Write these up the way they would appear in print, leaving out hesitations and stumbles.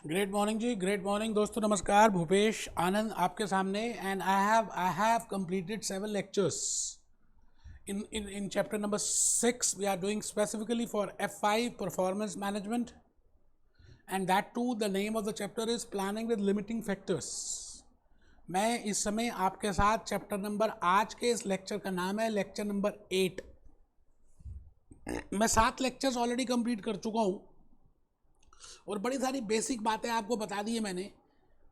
Great morning जी, great morning दोस्तों, नमस्कार। भूपेश आनंद आपके सामने and I have completed 7 lectures in chapter number 6. We are doing specifically for F5 performance management, and that too the name of the chapter is planning with limiting factors. मैं इस समय आपके साथ chapter number, आज के इस lecture का नाम है लेक्चर नंबर 8। मैं 7 लेक्चर्स ऑलरेडी कंप्लीट कर चुका हूँ और बड़ी सारी बेसिक बातें आपको बता दी है मैंने।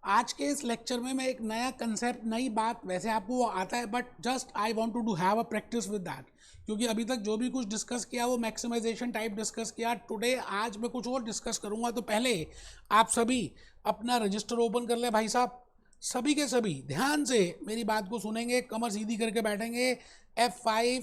आज के इस लेक्चर में मैं एक नया कंसेप्ट, नई बात, वैसे आपको वो आता है but just I want to have a practice with that, क्योंकि अभी तक जो भी कुछ डिस्कस किया वो मैक्सिमाइजेशन टाइप डिस्कस किया। टुडे आज मैं कुछ और डिस्कस करूँगा। तो पहले आप सभी अपना रजिस्टर ओपन कर लें भाई साहब। सभी के सभी ध्यान से मेरी बात को सुनेंगे, कमर सीधी करके बैठेंगे। F5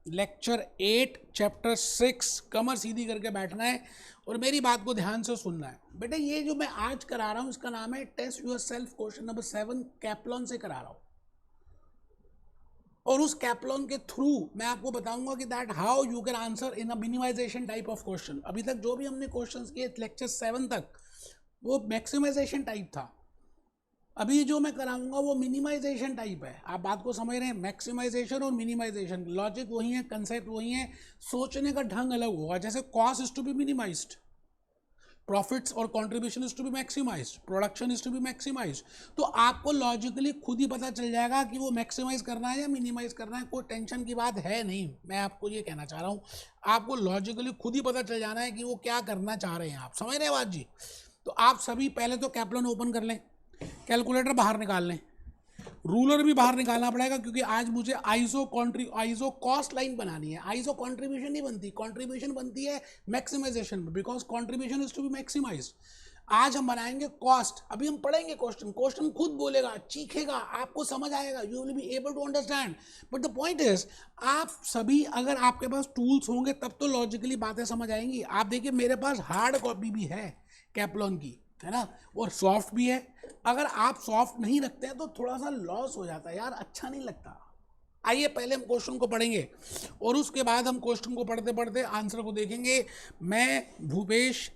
लेक्चर 8 चैप्टर 6, कमर सीधी करके बैठना है और मेरी बात को ध्यान से सुनना है। बेटा ये जो मैं आज करा रहा हूँ इसका नाम है test yourself question number 7, Kaplan से करा रहा हूँ। और उस कैप्लॉन के थ्रू मैं आपको बताऊंगा कि that how you can answer in a minimisation type of question. अभी तक जो भी हमने क्वेश्चंस किए लेक्चर 7 तक वो मैक्सिमाइजेशन टाइप था। अभी जो मैं कराऊंगा वो मिनिमाइजेशन टाइप है। आप बात को समझ रहे हैं? मैक्सिमाइजेशन और मिनिमाइजेशन, लॉजिक वही है, कंसेप्ट वही है, सोचने का ढंग अलग होगा। जैसे cost is to be minimised, profits और contribution is to be maximised, production is to be maximised. तो आपको लॉजिकली खुद ही पता चल जाएगा कि वो मैक्सिमाइज करना है या मिनिमाइज करना है। कोई टेंशन की बात है नहीं, मैं आपको ये कहना चाह रहा हूँ। आपको लॉजिकली खुद ही पता चल जाना है कि वो क्या करना चाह रहे हैं। आप समझ रहे हैं बात जी? तो आप सभी पहले तो कैप्लॉन ओपन कर लें, कैलकुलेटर बाहर निकाल लें, रूलर भी बाहर निकालना पड़ेगा क्योंकि आज मुझे आइसो कॉस्ट लाइन बनानी है। आइसो कंट्रीब्यूशन नहीं बनती, कंट्रीब्यूशन बनती है मैक्सिमाइजेशन में, because contribution is to be maximise. आज हम बनाएंगे कॉस्ट। अभी हम पढ़ेंगे क्वेश्चन खुद बोलेगा, चीखेगा, आपको समझ आएगा, you will be able to understand. But the point is, आप सभी अगर आपके पास टूल्स होंगे तब तो लॉजिकली बातें समझ आएंगी। आप देखिए मेरे पास हार्ड कॉपी भी है कैप्लॉन की, है ना, और सॉफ्ट भी है। अगर आप सॉफ्ट नहीं रखते हैं तो थोड़ा सा लॉस हो जाता है यार, अच्छा नहीं लगता। आइए पहले हम क्वेश्चन को पढ़ेंगे और उसके बाद हम क्वेश्चन को पढ़ते पढ़ते आंसर को देखेंगे। मैं भूपेश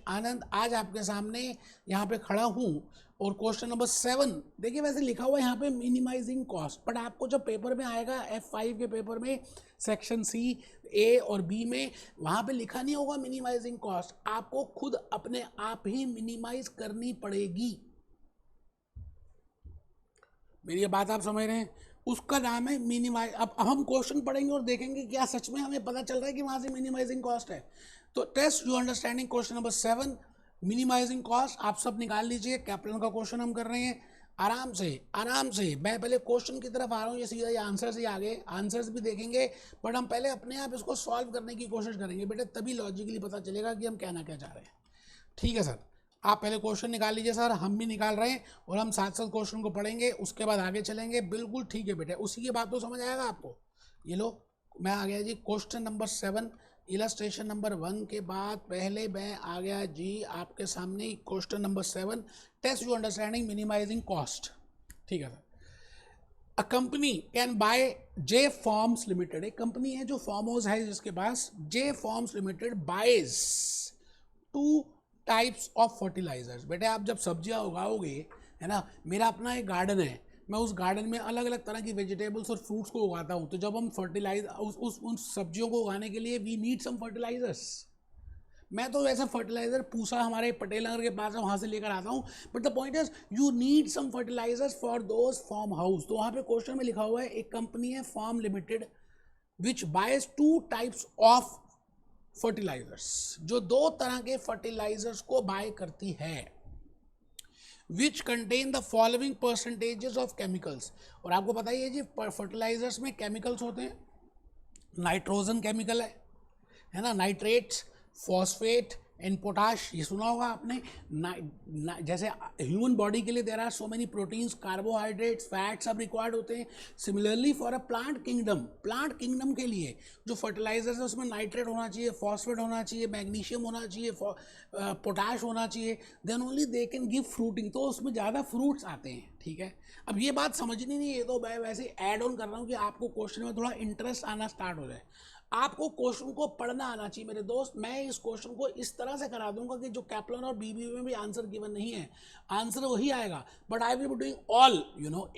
आनंद आज आपके सामने यहाँ पे खड़ा हूँ और क्वेश्चन नंबर 7 देखिए, वैसे लिखा हुआ है यहाँ पे मिनिमाइजिंग कॉस्ट, बट आपको जब पेपर में आएगा F5 के पेपर में सेक्शन C, A और B में, वहाँ पे लिखा नहीं होगा मिनिमाइजिंग कॉस्ट। आपको खुद अपने आप ही मिनिमाइज करनी पड़ेगी। मेरी ये बात आप समझ रहे हैं? उसका नाम है मिनिमाइज। अब हम क्वेश्चन पढ़ेंगे और देखेंगे क्या सच में हमें पता चल रहा है कि वहाँ से मिनिमाइजिंग कॉस्ट है। तो test your understanding question number 7, minimising cost. आप सब निकाल लीजिए, कैप्टन का क्वेश्चन हम कर रहे हैं। आराम से मैं पहले क्वेश्चन की तरफ आ रहा हूँ, ये सीधा ये आंसर से आगे आंसर्स भी देखेंगे, बट हम पहले अपने आप इसको सॉल्व करने की कोशिश करेंगे बेटे, तभी लॉजिकली पता चलेगा कि हम कहना क्या चाह रहे हैं। ठीक है सर, आप पहले क्वेश्चन निकाल लीजिए सर, हम भी निकाल रहे हैं और हम साथ साथ क्वेश्चन को पढ़ेंगे, उसके बाद आगे चलेंगे। बिल्कुल ठीक है बेटे, उसी की बात तो समझ आएगा आपको। ये लो, मैं आ गया जी क्वेश्चन नंबर 7, इलस्ट्रेशन नंबर 1 के बाद पहले मैं आ गया जी आपके सामने question number 7, test your understanding minimising cost. ठीक है sir. A company can buy J farms limited, एक कंपनी है जो फार्म हाउस है जिसके पास, J farms limited buys 2 types of fertilisers. बेटे आप जब सब्जियां उगाओगे, है ना, मेरा अपना एक गार्डन है, मैं उस गार्डन में अलग अलग तरह की वेजिटेबल्स और फ्रूट्स को उगाता हूँ। तो जब हम फर्टिलाइज उन सब्जियों को उगाने के लिए वी नीड सम फर्टिलाइजर्स। मैं तो ऐसा फर्टिलाइजर पूसा हमारे पटेल नगर के पास है वहाँ से लेकर आता हूँ, but the point is you need some fertilisers for those farm house. तो वहाँ पे क्वेश्चन में लिखा हुआ है एक कंपनी है farm limited which buys 2 types of fertilisers, जो 2 तरह के फर्टिलाइजर्स को बाय करती है, which contain the following percentages of chemicals. और आपको पता ही है जी फर्टिलाइजर्स में केमिकल्स होते हैं, नाइट्रोजन केमिकल है ना, नाइट्रेट्स, फॉस्फेट एंड पोटाश, ये सुना होगा आपने। जैसे ह्यूमन बॉडी के लिए there are so many proteins, carbohydrates, fat सब रिक्वायर्ड होते हैं। Similarly for a plant kingdom के लिए जो फर्टिलाइजर्स है उसमें नाइट्रेट होना चाहिए, फॉस्फेट होना चाहिए, मैग्नीशियम होना चाहिए, पोटाश होना चाहिए, then only they can give fruiting. तो उसमें ज़्यादा फ्रूट्स आते हैं। ठीक है, अब ये बात समझनी नहीं है, तो मैं वैसे ऐड ऑन कर रहा हूँ कि आपको क्वेश्चन में थोड़ा इंटरेस्ट आना स्टार्ट हो जाए। आपको क्वेश्चन को पढ़ना आना चाहिए मेरे दोस्त। मैं इस क्वेश्चन को इस तरह से करा दूंगा कि जो कैप्लन और बीबी में भी आंसर गिवन नहीं है, आंसर वही आएगा, but I will be doing all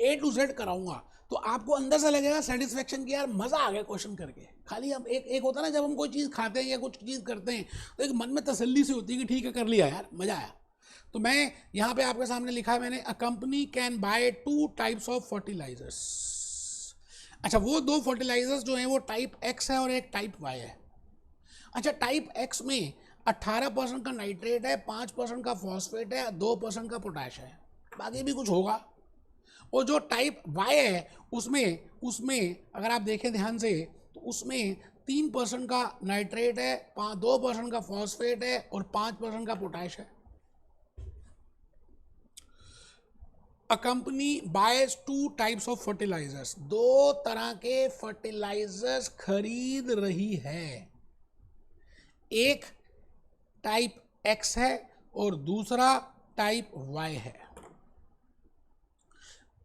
A to Z कराऊंगा। तो आपको अंदर से लगेगा सेटिस्फेक्शन की यार मजा आ गया क्वेश्चन करके। खाली हम एक होता है ना, जब हम कोई चीज़ खाते हैं या कुछ चीज़ करते हैं तो एक मन में तसल्ली से होती है कि ठीक है कर लिया यार, मजा आया। तो मैं यहाँ पे आपके सामने लिखा है मैंने, a company can buy 2 types of fertilisers. अच्छा, वो 2 फर्टिलाइजर्स जो हैं वो टाइप एक्स है और एक टाइप वाई है। अच्छा, टाइप एक्स में 18% का नाइट्रेट है, 5% का फॉस्फेट है, 2% का पोटैश है, बाकी भी कुछ होगा। और जो टाइप वाई है उसमें अगर आप देखें ध्यान से तो उसमें 3% का नाइट्रेट है, 2% का फॉस्फेट है और 5% का पोटैश है। A company buys 2 types of fertilisers, 2 तरह के फर्टिलाइजर्स खरीद रही है। एक टाइप एक्स है और दूसरा टाइप वाई है।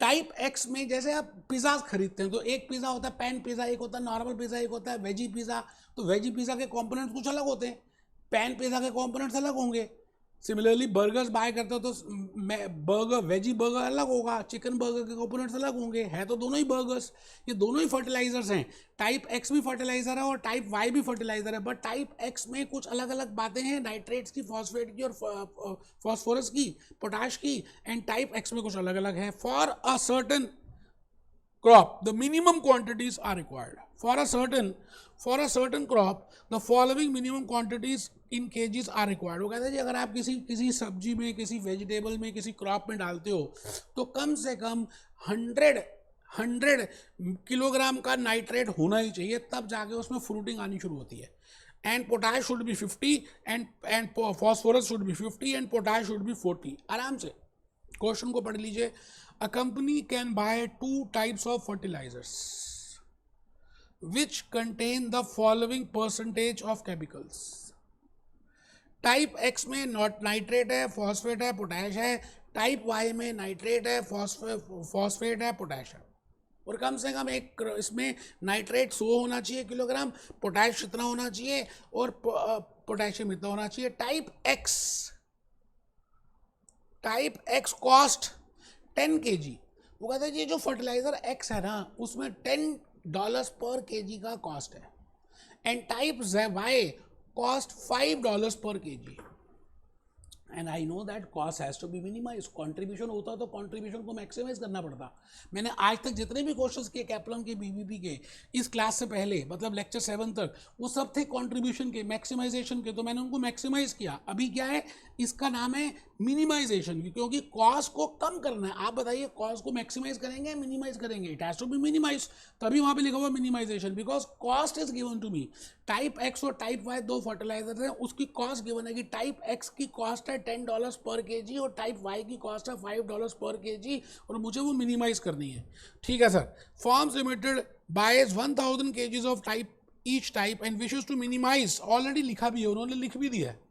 टाइप एक्स में जैसे आप पिज़्ज़ा खरीदते हैं तो एक पिज़्ज़ा होता है पैन पिज़्ज़ा, एक होता है नॉर्मल पिज़्ज़ा, एक होता है वेजी पिज़्ज़ा। तो वेजी पिज़्ज़ा के कंपोनेंट्स कुछ अलग होते हैं, पैन पिज़्ज़ा के कंपोनेंट्स अलग होंगे। सिमिलरली बर्गर्स बाय करते हो तो बर्गर वेजी बर्गर अलग होगा, चिकन बर्गर के कंपोनेंट्स अलग होंगे, है तो दोनों ही बर्गर्स। ये दोनों ही फर्टिलाइजर्स हैं। टाइप एक्स भी फर्टिलाइजर है और टाइप वाई भी फर्टिलाइजर है, बट टाइप एक्स में कुछ अलग अलग बातें हैं, नाइट्रेट्स की, फॉस्फेट की और फॉस्फोरस की, पोटाश की। एंड टाइप एक्स में कुछ अलग अलग है। For a certain crop the minimum quantities are required for a certain crop the following minimum quantities in kgs are required। वो कहते हैं जी अगर आप किसी सब्जी में, किसी वेजिटेबल में, किसी क्रॉप में डालते हो तो कम से कम 100 किलोग्राम का नाइट्रेट होना ही चाहिए, तब जाके उसमें फ्रूटिंग आनी शुरू होती है। And potash should be 50 and phosphorus should be 50 and potash should be 40। आराम से क्वेश्चन को पढ़ लीजिए। A company can buy 2 types of fertilizers which contain the following percentage of chemicals। Type x में नाइट्रेट है, फॉस्फेट है, potash है। Type Y में नाइट्रेट है, फॉस्फेट है, पोटैश है। और कम से कम एक इसमें नाइट्रेट 100 होना चाहिए किलोग्राम, पोटैश इतना होना चाहिए और पोटेशियम इतना होना चाहिए। Type x cost 10 kg। वो कहते हैं ये जो फर्टिलाइजर एक्स है ना उसमें $10 पर kg का कॉस्ट है। एंड टाइप वाई कॉस्ट $5 पर kg। And I know that cost has to be minimise. Contribution होता तो कॉन्ट्रीब्यूशन को मैक्सिमाइज करना पड़ता। मैंने आज तक जितने भी क्वेश्चंस किए कैप्लन के, बीबीपी के, इस क्लास से पहले मतलब लेक्चर 7 तक, वो सब थे कॉन्ट्रीब्यूशन के, मैक्सिमाइजेशन के, तो मैंने उनको मैक्सिमाइज किया। अभी क्या है, इसका नाम है मिनिमाइजेशन, क्योंकि कॉस्ट को कम करना है। आप बताइए कॉस्ट को मैक्सिमाइज करेंगे मिनिमाइज करेंगे? It has to be minimise, तभी वहाँ पे लिखा हुआ minimisation, because cost is given to me. Type x और टाइप वाई 2 फर्टिलाइजर हैं, उसकी कॉस्ट गिवन है कि टाइप एक्स की कॉस्ट है $10 पर kg और टाइप वाई की कॉस्ट है $5 पर kg, और मुझे वो मिनिमाइज करनी है। ठीक है sir. Farms limited buys 1000 kgs of type each type and wishes to minimise. Already लिखा भी है, उन्होंने लिख भी दिया है।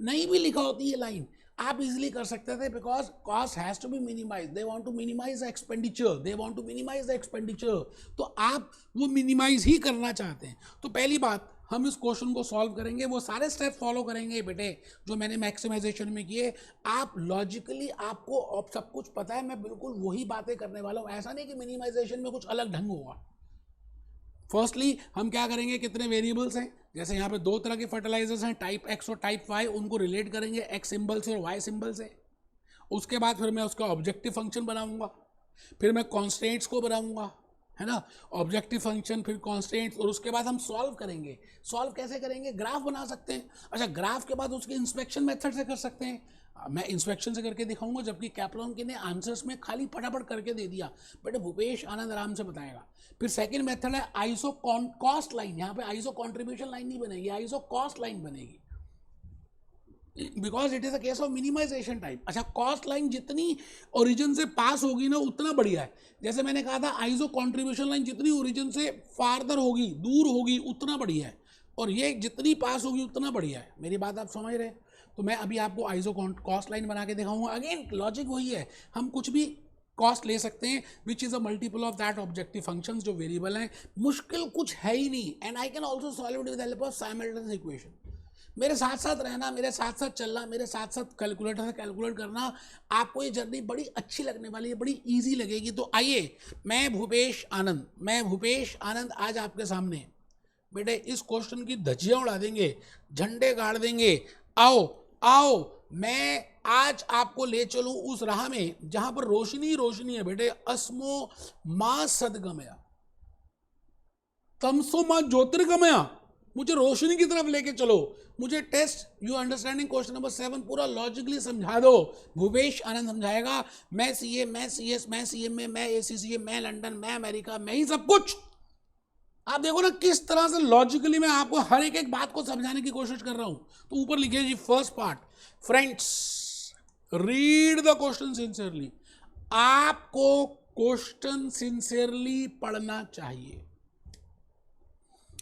नहीं भी लिखा होती ये लाइन आप इजीली कर सकते थे, because cost has to be minimise. They want to minimise the expenditure, तो आप वो मिनिमाइज ही करना चाहते हैं। तो पहली बात, हम इस क्वेश्चन को सॉल्व करेंगे, वो सारे स्टेप फॉलो करेंगे बेटे जो मैंने मैक्सिमाइजेशन में किए। आप लॉजिकली, आपको सब कुछ पता है, मैं बिल्कुल वही बातें करने वाला हूँ। ऐसा नहीं कि मिनिमाइजेशन में कुछ अलग ढंग होगा। फर्स्टली हम क्या करेंगे, कितने वेरिएबल्स हैं, जैसे यहाँ पे 2 तरह के फर्टिलाइजर्स हैं, टाइप एक्स और टाइप वाई, उनको रिलेट करेंगे एक्स सिंबल से और वाई सिंबल से। उसके बाद फिर मैं उसका ऑब्जेक्टिव फंक्शन बनाऊंगा, फिर मैं कॉन्स्टेंट्स को बनाऊंगा, है ना, ऑब्जेक्टिव फंक्शन फिर कॉन्स्टेंट्स, और उसके बाद हम सॉल्व करेंगे। सॉल्व कैसे करेंगे? ग्राफ बना सकते हैं। अच्छा, ग्राफ के बाद उसकी इंस्पेक्शन मेथड से कर सकते हैं। मैं इंस्पेक्शन से करके दिखाऊंगा, जबकि कैप्लन के ने आंसर्स में खाली फटाफट करके दे दिया। बट भूपेश आनंद आराम से बताएगा। फिर सेकंड मेथड है आइसो कॉस्ट लाइन। यहाँ पे आइसो कॉन्ट्रीब्यूशन लाइन नहीं बनेगी, आइसो कॉस्ट लाइन बनेगी, because it is a case of minimisation type. अच्छा, कॉस्ट लाइन जितनी ओरिजिन से पास होगी ना उतना बढ़िया है। जैसे मैंने कहा था आइसो कॉन्ट्रीब्यूशन लाइन जितनी ओरिजिन से फार्दर होगी, दूर होगी, उतना बढ़िया है, और ये जितनी पास होगी उतना बढ़िया है। मेरी बात आप समझ रहे हैं? तो मैं अभी आपको आइसो कॉस्ट लाइन बना के दिखाऊंगा। अगेन लॉजिक वही है, हम कुछ भी कॉस्ट ले सकते हैं which is a multiple of that objective functions जो वेरिएबल हैं. मुश्किल कुछ है ही नहीं. And I can also solve it with help of simultaneous equation. मेरे साथ साथ रहना, मेरे साथ साथ चलना, मेरे साथ साथ कैलकुलेटर से कैलकुलेट करना, आपको ये जर्नी बड़ी अच्छी लगने वाली है, बड़ी इजी लगेगी. तो आइए, मैं भूपेश आनंद आज आपके सामने बेटे इस क्वेश्चन की धज्जियां उड़ा देंगे, झंडे गाड़ देंगे. आओ मैं आज आपको ले चलूं उस राह में जहां पर रोशनी रोशनी है बेटे. अस्मो मां सदगमया तमसो मां ज्योतिर्गमया. मुझे रोशनी की तरफ लेके चलो. मुझे test you understanding question number 7 पूरा लॉजिकली समझा दो. भूपेश आनंद समझाएगा. मैं सीए, मैं सीएस, मैं सीएमए, मैं एसीसीए, मैं लंदन, मैं अमेरिका, मैं ही सब कुछ. आप देखो ना किस तरह से लॉजिकली मैं आपको हर एक बात को समझाने की कोशिश कर रहा हूं. तो ऊपर लिखिए जी first part. Friends, read the question sincerely. आपको क्वेश्चन सिंसियरली पढ़ना चाहिए.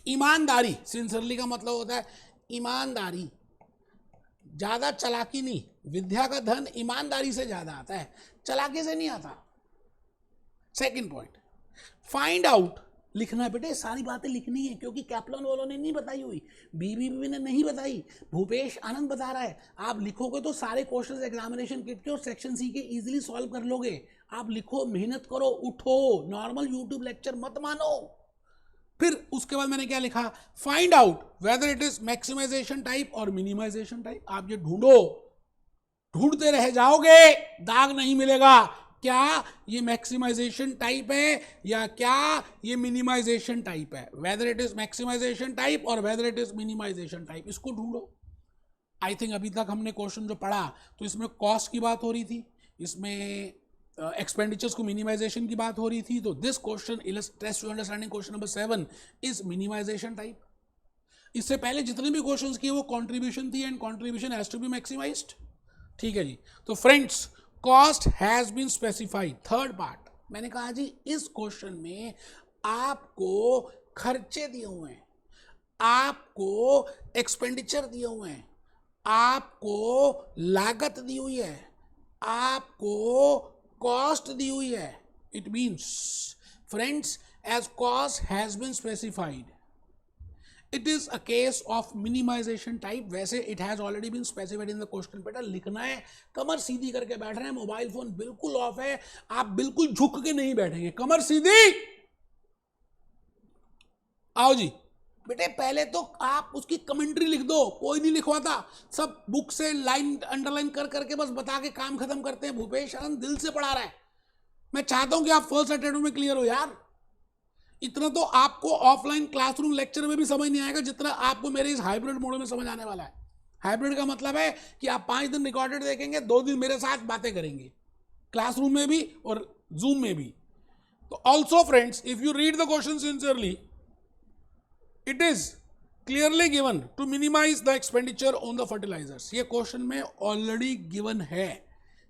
ईमानदारी, सिंसियरली का मतलब होता है ईमानदारी, ज्यादा चालाकी नहीं. विद्या का धन ईमानदारी से ज्यादा आता है, चालाकी से नहीं आता. Second point, find out. लिखना है बेटे, सारी बातें लिखनी है क्योंकि कैप्लन वालों ने नहीं बताई हुई, बीबीबी ने नहीं बताई, भूपेश आनंद बता रहा है. आप लिखोगे तो सारे क्वेश्चंस एग्जामिनेशन किट के और सेक्शन सी के इजीली सॉल्व कर लोगे. आप लिखो, मेहनत करो, उठो. नॉर्मल यूट्यूब लेक्चर मत मानो. फिर उसके बाद मैंने क्या लिखा, find out whether it is maximisation type और मिनिमाइजेशन टाइप. आप ये ढूंढते रह जाओगे, दाग नहीं मिलेगा. क्या ये मैक्सिमाइजेशन टाइप है या क्या ये मिनिमाइजेशन टाइप है. Whether it is maximisation type और whether it is minimisation type, इसको ढूंढो. आई थिंक अभी तक हमने क्वेश्चन जो पढ़ा तो इसमें कॉस्ट की बात हो रही थी, इसमें एक्सपेंडिचर्स को मिनिमाइजेशन की बात हो रही थी. तो this question test you understanding question number 7 is minimisation type. इससे पहले जितने भी क्वेश्चंस किए वो कंट्रीब्यूशन थी and contribution has to be maximised. ठीक है जी. तो friends, cost has been specified. Third part, मैंने कहा जी इस क्वेश्चन में आपको खर्चे दिए हुए हैं, आपको एक्सपेंडिचर दिए हुए हैं, आपको लागत दी हुई है, आपको कॉस्ट दी हुई है. It means friends, as cost has been specified, it is a case of minimisation type. वैसे it has already been specified in the question paper. लिखना है, कमर सीधी करके बैठ रहे हैं, मोबाइल फोन बिल्कुल ऑफ है, आप बिल्कुल झुक के नहीं बैठेंगे, कमर सीधी. आओ जी बेटे, पहले तो आप उसकी कमेंट्री लिख दो. कोई नहीं लिखवाता, सब बुक से लाइन अंडरलाइन कर करके बस बता के काम खत्म करते हैं. भूपेश आनंद दिल से पढ़ा रहा है. मैं चाहता हूं कि आप फर्स्ट अटेम्प्ट में क्लियर हो यार. इतना तो आपको ऑफलाइन क्लासरूम लेक्चर में भी समझ नहीं आएगा जितना आपको मेरे इस हाइब्रिड मोड में समझ आने वाला है. हाइब्रिड का मतलब है कि आप 5 दिन रिकॉर्डेड देखेंगे, 2 दिन मेरे साथ बातें करेंगे, क्लासरूम में भी और जूम में भी. तो also friends, if you read the question sincerely, it is clearly given to minimise the expenditure on the fertilisers. ये क्वेश्चन में ऑलरेडी गिवन है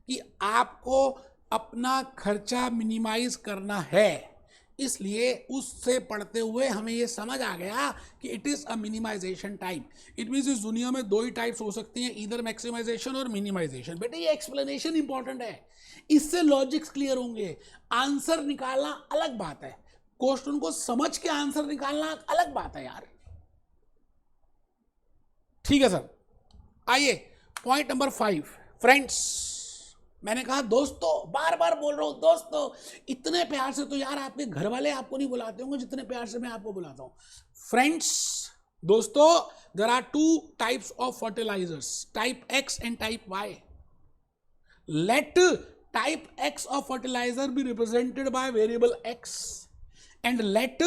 कि आपको अपना खर्चा मिनिमाइज करना है. इसलिए उससे पढ़ते हुए हमें ये समझ आ गया कि it is a minimisation type. It means इस दुनिया में 2 ही टाइप्स हो सकती हैं, इधर मैक्सिमाइजेशन और मिनिमाइजेशन. बेटे ये एक्सप्लेनेशन इंपॉर्टेंट है, इससे लॉजिक्स क्लियर होंगे. आंसर निकालना अलग बात है, क्वेश्चन को समझ के आंसर निकालना अलग बात है यार. ठीक है सर. आइए पॉइंट नंबर 5. फ्रेंड्स, मैंने कहा दोस्तों, बार बार बोल रहा हूं दोस्तों. इतने प्यार से तो यार आपके घर वाले आपको नहीं बुलाते होंगे जितने प्यार से मैं आपको बुलाता हूं. फ्रेंड्स, दोस्तों, there are 2 types of fertilisers, type X and type Y. Let type X of fertiliser be represented by variable X and let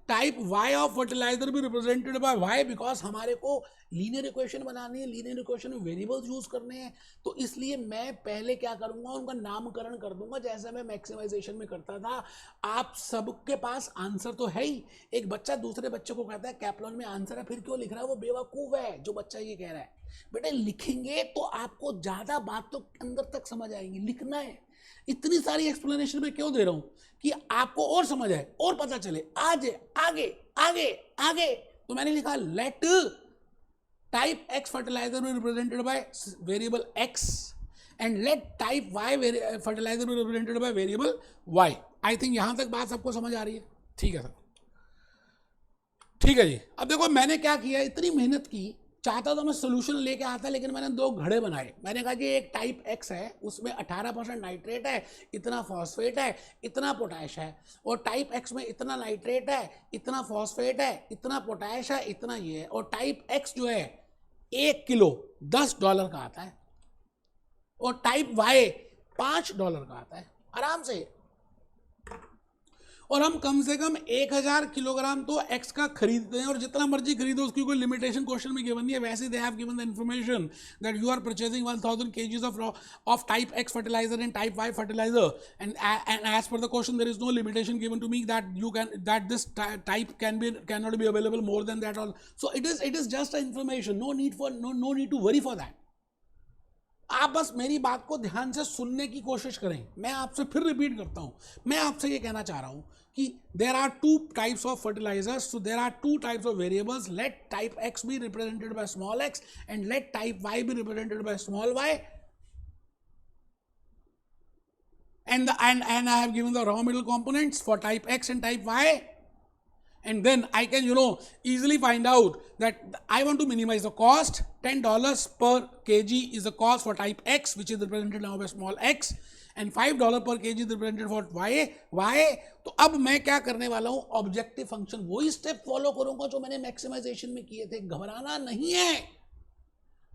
type Y of fertilizer be represented by Y, because हमारे को linear equation बनानी है, linear equation में variables use करने हैं. तो इसलिए मैं पहले क्या करूंगा, उनका नामकरण कर दूंगा जैसे मैं मैक्सिमाइजेशन में करता था. आप सबके पास आंसर तो है ही. एक बच्चा दूसरे बच्चे को कहता है कैप्लन में आंसर है, फिर क्यों लिख रहा है, वो बेवकूफ है जो बच्चा ये कह रहा है. बेटे लिखेंगे तो आपको ज्यादा बात तो अंदर तक समझ आएंगी. लिखना है. इतनी सारी एक्सप्लेनेशन में क्यों दे रहा हूं कि आपको और समझ आए और पता चले. आज आगे आगे आगे. तो मैंने लिखा let type X fertilizer be represented by variable X and let type y fertiliser be represented by variable y. I think यहां तक बात सबको समझ आ रही है? ठीक है सर, ठीक है जी। अब देखो मैंने क्या किया, इतनी मेहनत की, चाहता तो मैं सोल्यूशन लेके आता, लेकिन मैंने दो घड़े बनाए। मैंने कहा कि एक टाइप एक्स है, उसमें 18% नाइट्रेट है, इतना फॉस्फेट है, इतना पोटैश है, और टाइप एक्स में इतना नाइट्रेट है, इतना फॉस्फेट है, इतना पोटैश है, इतना ये है। और टाइप एक्स जो है 1 किलो $10 का आता है, और टाइप वाई $5 का आता है आराम से। और हम कम से कम 1000 किलोग्राम तो एक्स का खरीदते हैं, और जितना मर्जी खरीदो, उसकी कोई लिमिटेशन क्वेश्चन में गिवन नहीं है। वैसे they have given the information that you are purchasing 1000 kgs of type X fertilizer and type Y fertilizer, and as per the question there is no limitation given to me that this type cannot be available more than that all. So it is just an information, no need to worry for that. आप बस मेरी बात को ध्यान से सुनने की कोशिश करें। मैं आपसे फिर रिपीट करता हूं, मैं आपसे ये कहना चाह रहा हूं कि there are 2 types of fertilizers, so there are 2 types of variables. Let type X be represented by small x and let type Y be represented by small y. And I have given the raw material components for type X and type Y. And then I can, easily find out that I want to minimize the cost. $10 per kg is the cost for type X, which is represented now by small x, and $5 per kg is represented for Y. तो अब मैं क्या करने वाला हूं, objective function वही step follow करूंगा जो मैंने मैक्सिमाइजेशन में किए थे। घबराना नहीं है,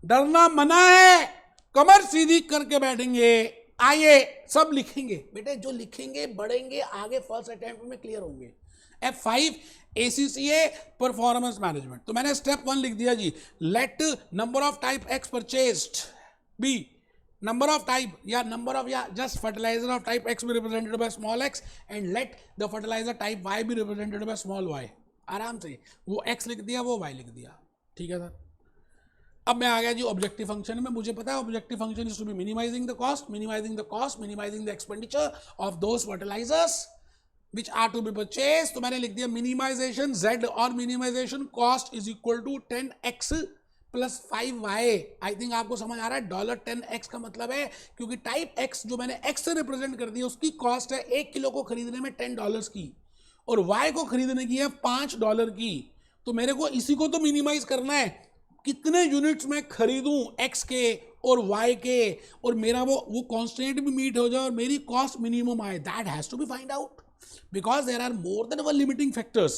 डरना मना है, कमर सीधी करके बैठेंगे। आइए सब लिखेंगे बेटे, जो लिखेंगे बढ़ेंगे आगे, फर्स्ट अटेम्प्ट में क्लियर होंगे। F5 ACCA परफॉर्मेंस मैनेजमेंट, तो मैंने स्टेप 1 लिख दिया जी। Let number of type X purchased be number of type just fertilizer of type X be represented by small x, and let the fertilizer type Y be represented by small y. आराम से वो X लिख दिया, वो Y लिख दिया। ठीक है सर। अब मैं आ गया जी ऑब्जेक्टिव फंक्शन में। मुझे पता है objective function is to be minimising the cost, minimising the expenditure of those fertilisers which are to be purchased। तो मैंने लिख दिया मिनिमाइजेशन Z और minimisation cost is equal to 10x plus 5y। I think आपको समझ आ रहा है। $10x का मतलब है, क्योंकि टाइप x जो मैंने x से रिप्रेजेंट कर दिया, उसकी कॉस्ट है 1 किलो को खरीदने में $10 की, और y को खरीदने की है $5 की। तो मेरे को इसी को तो मिनिमाइज करना है, कितने यूनिट्स मैं खरीदूं x के और y के, और मेरा वो कॉन्स्टेंट भी मीट हो जाए और मेरी कॉस्ट मिनिमम आए। That has to be find out, because there are more than one limiting factors,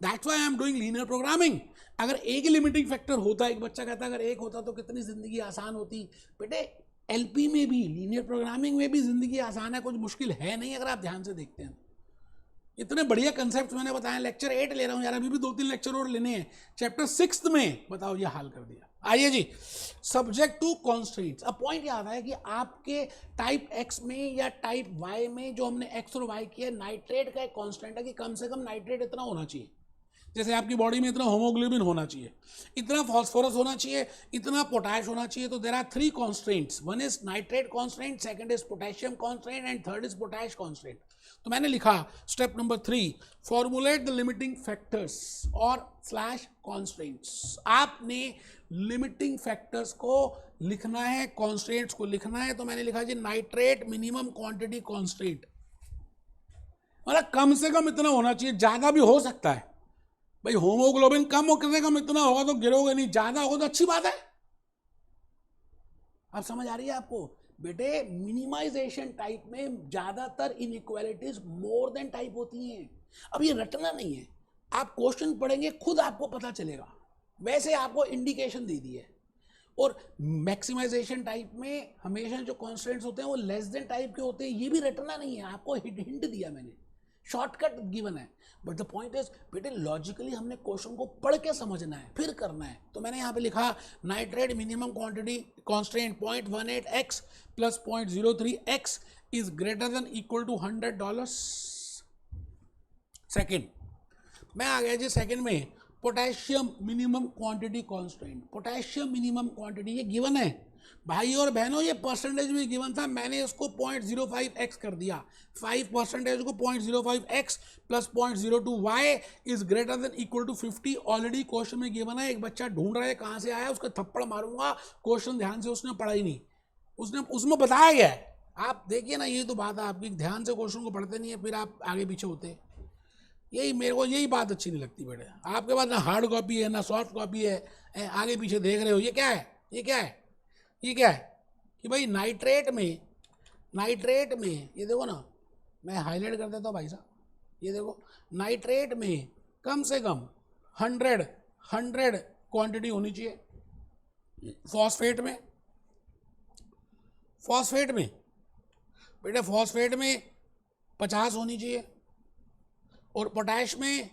that's why I am doing linear programming। अगर एक ही लिमिटिंग फैक्टर होता, एक बच्चा कहता अगर एक होता तो कितनी जिंदगी आसान होती। बेटे एलपी में भी, लीनियर प्रोग्रामिंग में भी जिंदगी आसान है, कुछ मुश्किल है नहीं अगर आप ध्यान से देखते हैं। इतने बढ़िया कंसेप्ट मैंने बताया। लेक्चर 8 ले रहा हूं यार, अभी भी 2-3 लेक्चर और लेने हैं। चैप्टर 6 में बताओ ये हाल कर दिया। आइए जी, सब्जेक्ट टू कॉन्स्ट्रेंट्स। अब पॉइंट क्या आता है कि आपके टाइप एक्स में या टाइप वाई में जो हमने एक्स और वाई किया, नाइट्रेट का एक कॉन्स्टेंट है कि कम से कम नाइट्रेट इतना होना चाहिए, जैसे आपकी बॉडी में इतना होमोग्लोबिन होना चाहिए, इतना फॉस्फोरस होना चाहिए, इतना पोटैश होना चाहिए। तो there are 3 constraints, one is nitrate constraint, second is potassium constraint, and third is potash constraint. तो मैंने लिखा step number 3, formulate the limiting factors और स्लैश कॉन्स्ट्रेंट्स। आपने लिमिटिंग फैक्टर्स को लिखना है, कॉन्स्ट्रेंट्स को लिखना है। तो मैंने लिखा जी नाइट्रेट मिनिमम क्वांटिटी कॉन्स्ट्रेंट, मतलब कम से कम इतना होना चाहिए, ज्यादा भी हो सकता है भाई। होमोग्लोबिन कम कम इतना होगा तो गिरोगे नहीं, ज्यादा होगा तो अच्छी बात है। अब समझ आ रही है आपको बेटे? मिनिमाइजेशन टाइप में ज्यादातर इनइक्वालिटीज मोर देन टाइप होती हैं। अब ये रटना नहीं है, आप क्वेश्चन पढ़ेंगे खुद आपको पता चलेगा। वैसे आपको इंडिकेशन दे दी है। और मैक्सिमाइजेशन टाइप में हमेशा जो कॉन्स्टेंट्स होते हैं वो लेस देन टाइप के होते हैं। ये भी रटना नहीं है, आपको हिंट दिया मैंने, शॉर्टकट गिवन है। बट द पॉइंट इज बेटे लॉजिकली हमने क्वेश्चन को पढ़ के समझना है, फिर करना है। तो मैंने यहाँ पे लिखा nitrate minimum quantity constant 0.18x plus 0.03x is greater than equal to $100। Second मैं आ गया जी सेकेंड में, potassium minimum quantity constant. Potassium minimum quantity ये गिवन है भाई और बहनों, ये परसेंटेज में गिवन था, मैंने इसको 0.05x कर दिया। 5% को 0.05x plus 0.02y is greater than equal to 50। Already question में गिवन है, एक बच्चा ढूंढ रहा है कहाँ से आया, उसका थप्पड़ मारूंगा, क्वेश्चन ध्यान से उसने पढ़ा ही नहीं। उसने उसमें बताया गया है। आप देखिए ना, ये तो बात है आपकी, ध्यान से क्वेश्चन को पढ़ते नहीं है, फिर आप आगे पीछे होते हैं। यही मेरे को यही बात अच्छी नहीं लगती बेटे, आपके पास ना हार्ड कॉपी है ना सॉफ्ट कॉपी है, आगे पीछे देख रहे हो। ये क्या है, ये क्या है, ये क्या है कि भाई नाइट्रेट में ये देखो ना, मैं हाईलाइट कर देता हूँ भाई साहब, ये देखो नाइट्रेट में कम से कम 100 क्वांटिटी होनी चाहिए। फॉस्फेट में बेटे फॉस्फेट में 50 होनी चाहिए और पोटैश में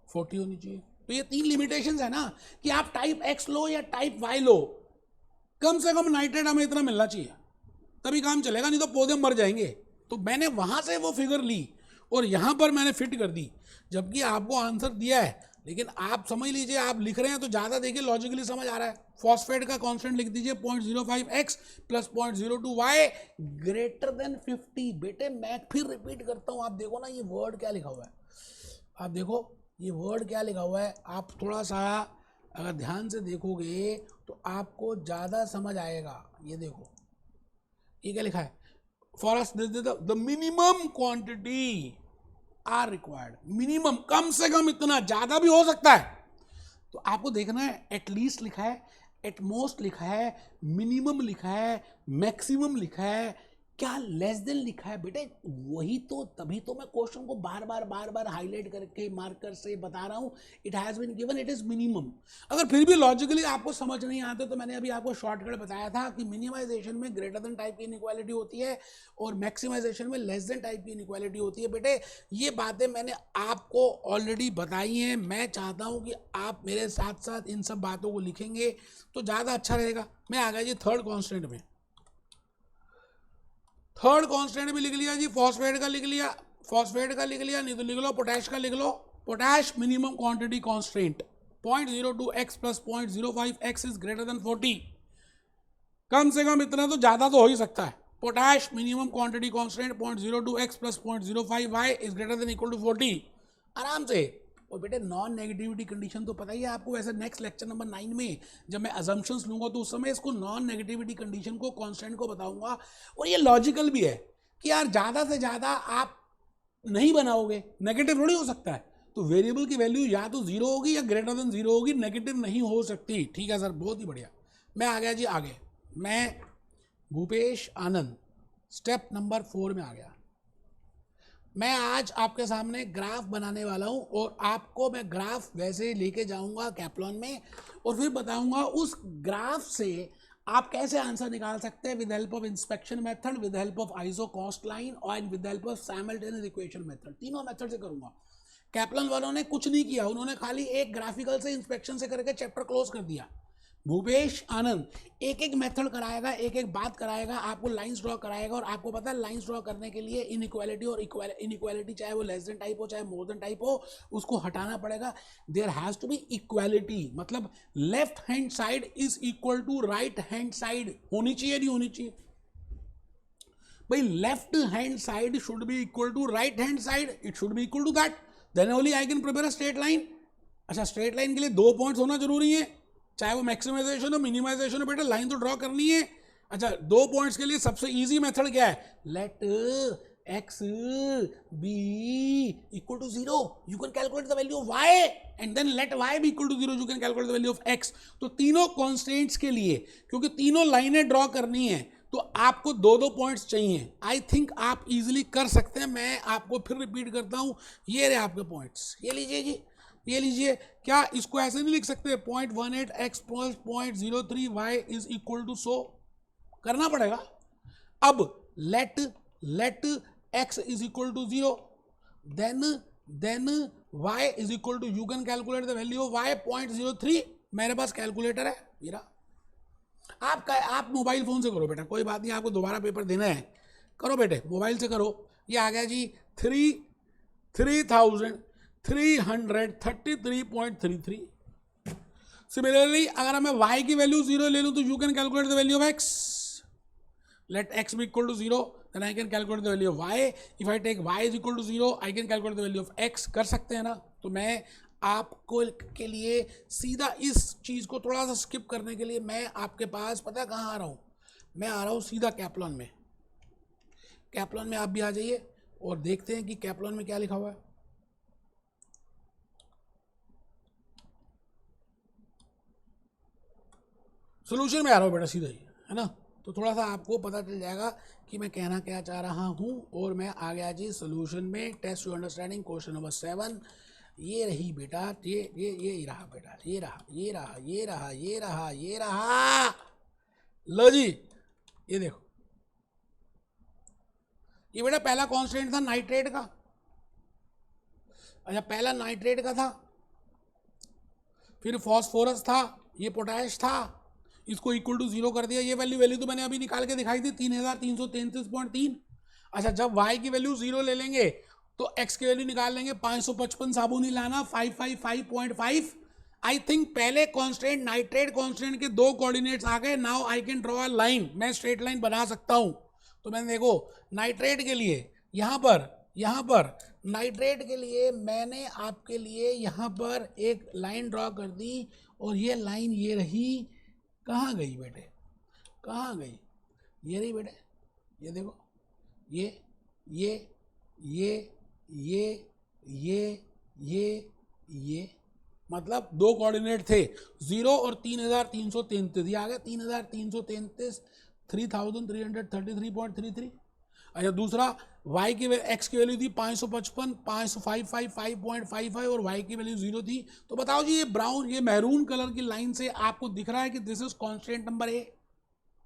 40 होनी चाहिए। तो ये 3 लिमिटेशंस है ना कि आप टाइप एक्स लो या टाइप वाई लो, कम से कम नाइट्रेट हमें इतना मिलना चाहिए, तभी काम चलेगा, नहीं तो पौधे मर जाएंगे। तो मैंने वहां से वो फिगर ली और यहां पर मैंने फिट कर दी, जबकि आपको आंसर दिया है। लेकिन आप समझ लीजिए, आप लिख रहे हैं तो ज़्यादा देखिए, लॉजिकली समझ आ रहा है। फॉस्फेट का कांस्टेंट लिख दीजिए 0.05x plus 0.02y greater than 50। बेटे मैं फिर रिपीट करता हूँ, आप देखो ना ये वर्ड क्या लिखा हुआ है, आप देखो ये वर्ड क्या लिखा हुआ है। आप थोड़ा सा अगर ध्यान से देखोगे तो आपको ज़्यादा समझ आएगा। ये देखो ये क्या लिखा है, for us the minimum quantity are required. Minimum कम से कम इतना, ज़्यादा भी हो सकता है। तो आपको देखना है एटलीस्ट लिखा है, एटमोस्ट लिखा है, मिनिमम लिखा है, मैक्सिमम लिखा है, क्या लेस देन लिखा है। बेटे वही तो, तभी तो मैं क्वेश्चन को बार बार हाईलाइट करके मार्कर से बता रहा हूं। It has been given, it is minimum. अगर फिर भी लॉजिकली आपको समझ नहीं आते तो मैंने अभी आपको शॉर्टकट बताया था कि मिनिमाइजेशन में ग्रेटर देन टाइप की इनइक्वालिटी होती है और मैक्सिमाइजेशन में लेस देन टाइप की इनइक्वालिटी होती है। बेटे ये बातें मैंने आपको ऑलरेडी बताई हैं। मैं चाहता हूं कि आप मेरे साथ साथ इन सब बातों को लिखेंगे तो ज़्यादा अच्छा रहेगा। मैं आ गया जी थर्ड कॉन्स्टेंट में। थर्ड कांस्टेंट भी लिख लिया जी, फॉस्फेट का लिख लिया, नहीं तो लिख लो पोटैश का लिख लो। Potash minimum quantity constant 0.02x plus 0.05x is greater than 40। कम से कम इतना तो ज़्यादा तो हो ही सकता है। Potash minimum quantity constant 0.02x plus 0.05y is greater than equal to 40। आराम से। और बेटे नॉन नेगेटिविटी कंडीशन तो पता ही है आपको, वैसे नेक्स्ट लेक्चर नंबर 9 में जब मैं अजम्पशंस लूंगा तो उस समय इसको नॉन नेगेटिविटी कंडीशन को कांस्टेंट को बताऊंगा। और ये लॉजिकल भी है कि यार ज़्यादा से ज़्यादा आप नहीं बनाओगे, नेगेटिव थोड़ी हो सकता है। तो वेरिएबल की वैल्यू या तो 0 होगी या ग्रेटर देन 0 होगी, नेगेटिव नहीं हो सकती। ठीक है सर, बहुत ही बढ़िया। मैं आ गया जी आगे, मैं भूपेश आनंद स्टेप नंबर 4 में आ गया। मैं आज आपके सामने ग्राफ बनाने वाला हूं और आपको मैं ग्राफ वैसे लेके जाऊंगा कैप्लॉन में और फिर बताऊंगा उस ग्राफ से आप कैसे आंसर निकाल सकते हैं with help of inspection method, with help of iso cost line और with help of simultaneous equation method. तीनों मेथड से करूंगा। कैप्लॉन वालों ने कुछ नहीं किया, उन्होंने खाली एक ग्राफिकल से इंस्पेक्शन से करके चैप्टर क्लोज कर दिया। भूपेश आनंद एक एक मेथड कराएगा, एक एक बात कराएगा, आपको लाइंस ड्रॉ कराएगा। और आपको पता है लाइंस ड्रॉ करने के लिए इनइक्वालिटी और इनइक्वालिटी चाहे वो लेस देन टाइप हो चाहे मोर देन टाइप हो, उसको हटाना पड़ेगा। There has to be equality, मतलब left hand side is equal to right hand side होनी चाहिए, नहीं होनी चाहिए भाई? Left hand side should be equal to right hand side, it should be equal to that, then only I can prepare a straight line. अच्छा, straight line के लिए 2 points होना जरूरी है, चाहे वो मैक्सिमाइजेशन हो मिनिमाइजेशन हो, बेटा लाइन तो ड्रॉ करनी है। अच्छा, 2 पॉइंट्स के लिए सबसे इजी मेथड क्या है? Let x be equal to 0, you can calculate the value of y and then let y be equal to 0, you can calculate the value of x। तो तीनों कॉन्स्टेंट्स के लिए, क्योंकि तीनों लाइनें ड्रॉ करनी है तो आपको 2-2 पॉइंट्स चाहिए। आई थिंक आप इजीली कर सकते हैं। मैं आपको फिर रिपीट करता हूं, ये रहे आपके पॉइंट्स, ये लीजिए जी, ये लीजिए। क्या इसको ऐसे नहीं लिख सकते 0.18x plus 0.03y is equal to 100? करना पड़ेगा। अब let x is equal to 0, then y is equal to, you can calculate the value of y 0.03। मेरे पास कैलकुलेटर है मेरा, आप मोबाइल फोन से करो बेटा, कोई बात नहीं, आपको दोबारा पेपर देना है, करो बेटे मोबाइल से करो। ये आ गया जी 3,333.33। सिमिलरली अगर मैं y की वैल्यू 0 ले लूं तो you can calculate the value of x। Let x be equal to 0, then I can calculate the value of y. If I take y is equal to 0, I can calculate the value of x। कर सकते हैं ना? तो मैं आपको के लिए सीधा इस चीज़ को थोड़ा सा स्किप करने के लिए मैं आपके पास पता कहाँ आ रहा हूँ? मैं आ रहा हूँ सीधा कैप्लॉन में। कैप्लॉन में आप भी आ जाइए और देखते हैं कि कैप्लॉन में क्या लिखा हुआ है। सोल्यूशन में आ रहा हूँ बेटा सीधा ही, है ना, तो थोड़ा सा आपको पता चल जाएगा कि मैं कहना क्या चाह रहा हूँ। और मैं आ गया जी सोल्यूशन में। Test you understanding question number 7। ये रही बेटा, ये रहा बेटा, ये रहा, ये रहा, ये रहा, ये रहा, ये रहा। लो जी, ये देखो, ये बेटा पहला कांस्टेंट था नाइट्रेट का। अच्छा, पहला नाइट्रेट का था, फिर फॉस्फोरस था, ये पोटैश था, इसको इक्वल टू 0 कर दिया। ये वैल्यू तो मैंने अभी निकाल के दिखाई थी, 3333.3। अच्छा, जब y की वैल्यू 0 ले लेंगे तो x की वैल्यू निकाल लेंगे। 555 साबुन ही लाना, 555.5। आई थिंक पहले कांस्टेंट नाइट्रेट कांस्टेंट के 2 कोऑर्डिनेट्स आ गए। Now I can draw a line, मैं स्ट्रेट लाइन बना सकता हूं। तो मैंने देखो नाइट्रेट के लिए यहाँ पर नाइट्रेट के लिए मैंने आपके लिए यहाँ पर एक लाइन ड्रॉ कर दी, और ये लाइन ये रही। कहाँ गई बेटे, कहाँ गई? ये रही बेटे, ये देखो, ये मतलब 2 कोऑर्डिनेट थे, 0 और 3333। ये आ गया 3333, 3333.33। अच्छा, दूसरा y की x की वैल्यू थी 555, 555.55 और y की वैल्यू 0 थी। तो बताओ जी, ये ब्राउन, ये मैरून कलर की लाइन से आपको दिख रहा है कि this is constant number A,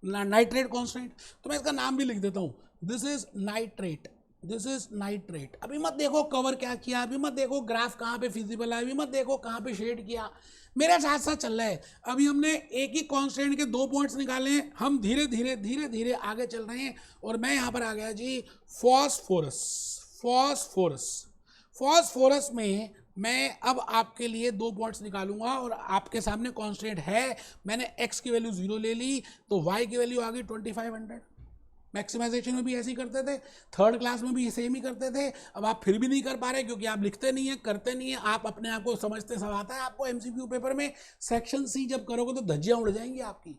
nitrate constant. तो मैं इसका नाम भी लिख देता हूं, this is nitrate, this is nitrate. अभी मत देखो कवर क्या किया, अभी मत देखो ग्राफ कहाँ पे फिजिबल है, अभी मत देखो कहाँ पे शेड किया, मेरे साथ साथ चल रहा है। अभी हमने एक ही कांस्टेंट के 2 पॉइंट्स निकाले हैं, हम धीरे धीरे आगे चल रहे हैं। और मैं यहाँ पर आ गया जी फॉस्फोरस। फॉस्फोरस में मैं अब आपके लिए 2 पॉइंट्स निकालूंगा, और आपके सामने कांस्टेंट है। मैंने x की वैल्यू 0 ले ली, तो y की वैल्यू आ गई 2500। मैक्सिमाइजेशन में भी ऐसे ही करते थे, 3rd क्लास में भी सेम ही करते थे। अब आप फिर भी नहीं कर पा रहे क्योंकि आप लिखते नहीं है, करते नहीं है, आप अपने आप को समझते सब आता है आपको। एमसीक्यू पेपर में सेक्शन सी जब करोगे तो धज्जियां उड़ जाएंगी आपकी।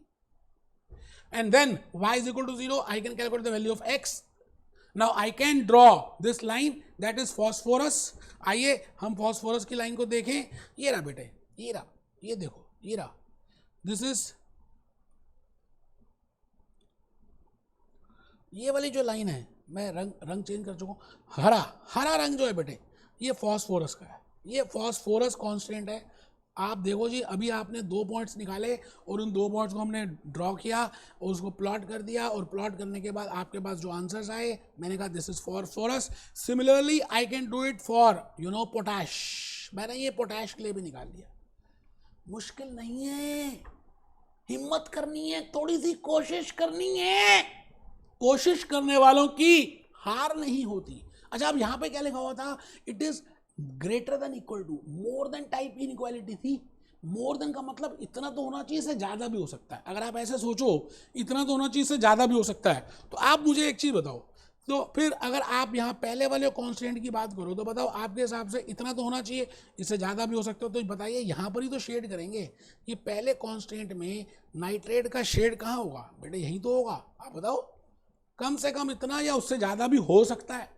And then y is equal to 0, I can calculate the value of x। Now I can draw this line, that is phosphorus. आइए हम फॉस्फोरस की लाइन को देखें। ये रहा बेटे, ये रहा, ये देखो, ये रहा, दिस इज, ये वाली जो लाइन है, मैं रंग चेंज कर चुका हूँ, हरा रंग जो है बेटे, ये फॉस्फोरस का है, ये फॉस्फोरस कांस्टेंट है। आप देखो जी, अभी आपने 2 पॉइंट्स निकाले और उन 2 पॉइंट्स को हमने ड्रॉ किया और उसको प्लॉट कर दिया, और प्लॉट करने के बाद आपके पास जो आंसर्स आए, मैंने कहा this is phosphorus. Similarly I can do it for potash. मैंने ये पोटैश के लिए भी निकाल दिया। मुश्किल नहीं है, हिम्मत करनी है, थोड़ी सी कोशिश करनी है, कोशिश करने वालों की हार नहीं होती। अच्छा, अब यहां पे क्या लिखा हुआ था? It is greater than equal to, more than type inequality थी। मोर देन का मतलब इतना तो होना चाहिए, से ज्यादा भी हो सकता है। अगर आप ऐसे सोचो, इतना तो होना चाहिए, से ज्यादा भी हो सकता है। तो आप मुझे एक चीज बताओ, तो फिर अगर आप यहाँ पहले वाले कांस्टेंट की बात करो तो बताओ आपके हिसाब से इतना तो होना चाहिए, इससे ज़्यादा भी हो सकता है। तो बताइए, यहाँ पर ही तो शेड करेंगे कि पहले कांस्टेंट में नाइट्रेट का शेड कहाँ होगा बेटे? यही तो होगा। आप बताओ, कम से कम इतना या उससे ज़्यादा भी हो सकता है।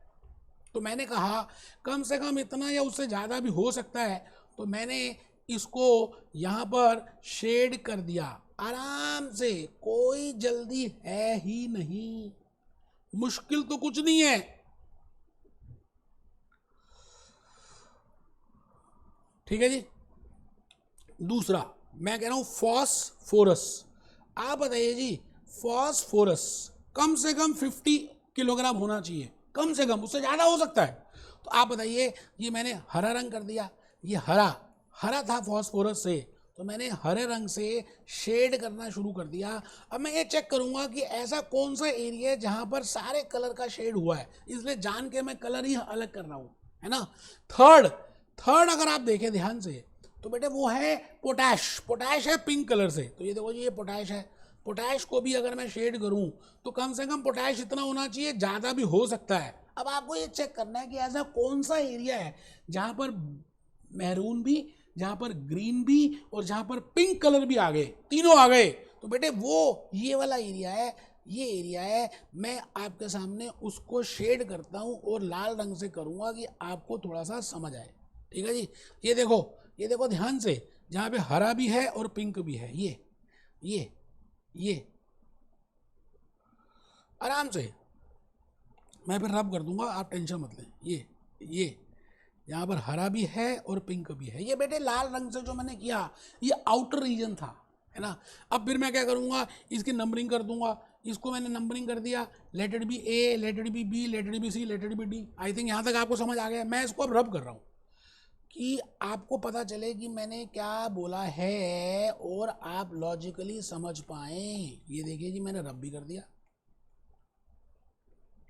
तो मैंने कहा कम से कम इतना या उससे ज़्यादा भी हो सकता है, तो मैंने इसको यहाँ पर शेड कर दिया आराम से। कोई जल्दी है ही नहीं, मुश्किल तो कुछ नहीं है। ठीक है जी। दूसरा मैं कह रहा हूं फॉस्फोरस। आप बताइए जी, फॉस्फोरस कम से कम 50 किलोग्राम होना चाहिए, कम से कम, उससे ज़्यादा हो सकता है। तो आप बताइए, ये मैंने हरा रंग कर दिया, ये हरा था फॉस्फोरस से, तो मैंने हरे रंग से शेड करना शुरू कर दिया। अब मैं ये चेक करूंगा कि ऐसा कौन सा एरिया है जहां पर सारे कलर का शेड हुआ है, इसलिए जान के मैं कलर ही अलग कर रहा हूं, है ना। थर्ड अगर आप देखें ध्यान से, तो बेटे वो है पोटैश है पिंक कलर से। तो ये देखो जी, ये पोटैश है। पोटैश को भी अगर मैं शेड करूं तो कम से कम पोटैश इतना होना चाहिए, ज़्यादा भी हो सकता है। अब आपको ये चेक करना है कि ऐसा कौन सा एरिया है जहां पर मैरून भी, जहां पर ग्रीन भी और जहां पर पिंक कलर भी आ गए, तीनों आ गए। तो बेटे वो ये वाला एरिया है, ये एरिया है, मैं आपके सामने उसको शेड करता हूँ और लाल रंग से करूँगा कि आपको थोड़ा सा समझ आए। ठीक है जी, ये देखो ध्यान से, जहाँ पे हरा भी है और पिंक भी है, ये आराम से मैं फिर रब कर दूंगा, आप टेंशन मत लें। ये यहाँ पर हरा भी है और पिंक भी है। ये बेटे लाल रंग से जो मैंने किया, ये आउटर रीजन था, है ना। अब फिर मैं क्या करूँगा, इसकी नंबरिंग कर दूंगा। इसको मैंने नंबरिंग कर दिया, let it be A, let it be B, let it be C, let it be D. I think यहाँ तक आपको समझ आ गया। मैं इसको अब रब कर रहा हूँ कि आपको पता चले कि मैंने क्या बोला है और आप लॉजिकली समझ पाए। ये देखिए जी, मैंने रब भी कर दिया।